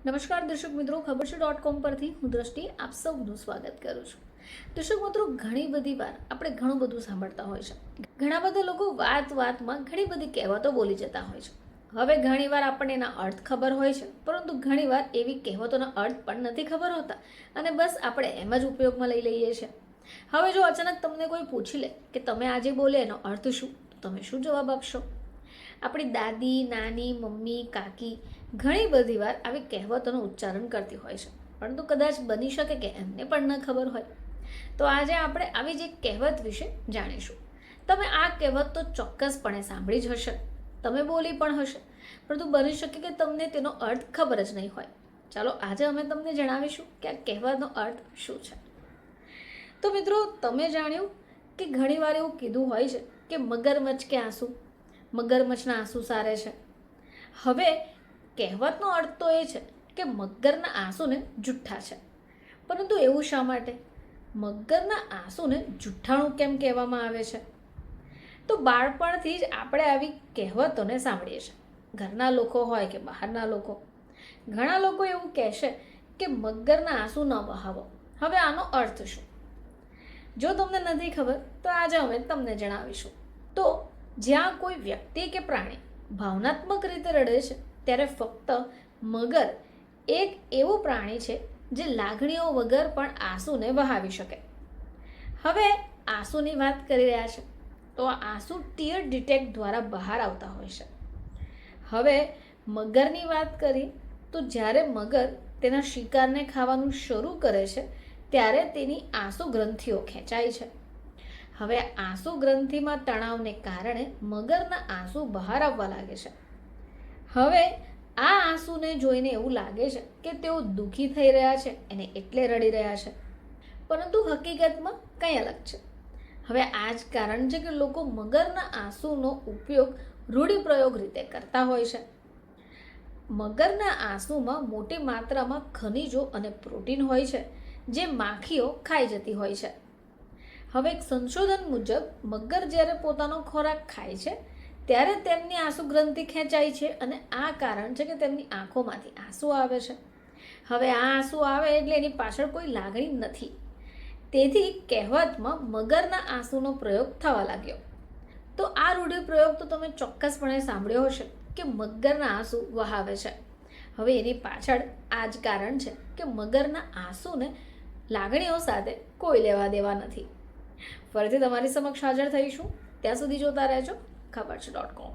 નમસ્કાર દર્શક મિત્રો, ખબર છે .com પરથી હું દ્રષ્ટિ આપ સૌનું સ્વાગત કરું છું. દર્શક મિત્રો, ઘણી બધી વાર આપણે ઘણું બધું સાંભળતા હોય છે. ઘણા બધા લોકો વાતમાં ઘણી બધી કહેવતો બોલી જતા હોય છે. હવે ઘણીવાર આપણને એના અર્થ ખબર હોય છે, પરંતુ ઘણીવાર એવી કહેવતોના અર્થ પણ નથી ખબર હોતા અને બસ આપણે એમ જ ઉપયોગમાં લઈ લઈએ છીએ. હવે જો અચાનક તમને કોઈ પૂછી લે કે તમે આજે બોલે એનો અર્થ શું, તો તમે શું જવાબ આપશો? આપણી દાદી, નાની, મમ્મી, કાકી ઘણી બધી વાર આવી કહેવતોનું ઉચ્ચારણ કરતી હોય છે, પરંતુ કદાચ બની શકે કે એમને પણ ન ખબર હોય. તો આજે આપણે આવી જ એક કહેવત વિશે જાણીશું. તમે આ કહેવત તો ચોક્કસપણે સાંભળી જ હશે, તમે બોલી પણ હશે, પરંતુ બની શકે કે તમને તેનો અર્થ ખબર જ નહીં હોય. ચાલો આજે અમે તમને જણાવીશું કે આ કહેવતનો અર્થ શું છે. તો મિત્રો, તમે જાણ્યું કે ઘણીવાર એવું કીધું હોય છે કે મગરમચ્છ કે આંસુ, મગરમચ્છના આંસુ સારે છે. હવે કહેવતનો અર્થ તો એ છે કે મગરના આંસુને જુઠ્ઠા છે, પરંતુ એવું શા માટે? મગરના આંસુને જુઠ્ઠાણું કેમ કહેવામાં આવે છે? તો બાળપણથી જ આપણે આવી કહેવતોને સાંભળીએ છીએ. ઘરના લોકો હોય કે બહારના લોકો, ઘણા લોકો એવું કહેશે કે મગરના આંસુ ન વહાવો. હવે આનો અર્થ શું? જો તમને નથી ખબર તો આજે અમે તમને જણાવીશું. તો જ્યાં કોઈ વ્યક્તિ કે પ્રાણી ભાવનાત્મક રીતે રડે છે, ત્યારે ફક્ત મગર એક એવું પ્રાણી છે જે લાગણીઓ વગર પણ આંસુને વહાવી શકે. હવે આંસુની વાત કરી રહ્યા છે, તો આ આંસુ ટીયર ડિટેક્ટ દ્વારા બહાર આવતા હોય છે. હવે મગરની વાત કરીએ તો જ્યારે મગર તેના શિકારને ખાવાનું શરૂ કરે છે, ત્યારે તેની આંસુ ગ્રંથિઓ ખેંચાય છે. હવે આંસુ ગ્રંથિમાં તણાવને કારણે મગરના આંસુ બહાર આવવા લાગે છે. હવે આ આંસુને જોઈને એવું લાગે છે કે તેઓ દુઃખી થઈ રહ્યા છે અને એટલે રડી રહ્યા છે, પરંતુ હકીકતમાં કંઈ અલગ છે. હવે આ જ કારણ છે કે લોકો મગરના આંસુનો ઉપયોગ રૂઢિપ્રયોગ રીતે કરતા હોય છે. મગરના આંસુમાં મોટી માત્રામાં ખનિજો અને પ્રોટીન હોય છે, જે માખીઓ ખાઈ જતી હોય છે. હવે એક સંશોધન મુજબ મગર જ્યારે પોતાનો ખોરાક ખાય છે, ત્યારે તેમની આંસુ ગ્રંથિ ખેંચાય છે અને આ કારણ છે કે તેમની આંખોમાંથી આંસુ આવે છે. હવે આ આંસુ આવે એટલે એની પાછળ કોઈ લાગણી નથી. તેથી કહેવતમાં મગરના આંસુનો પ્રયોગ થવા લાગ્યો. તો આ રૂઢિપ્રયોગ તો તમે ચોક્કસપણે સાંભળ્યો હશે કે મગરના આંસુ વહાવે છે. હવે એની પાછળ આ જ કારણ છે કે મગરના આંસુને લાગણીઓ સાથે કોઈ લેવા દેવા નથી. ફરીથી તમારી સમક્ષ હાજર થઈશું. ત્યાં સુધી જોતા રહેજો ખબર છે .com.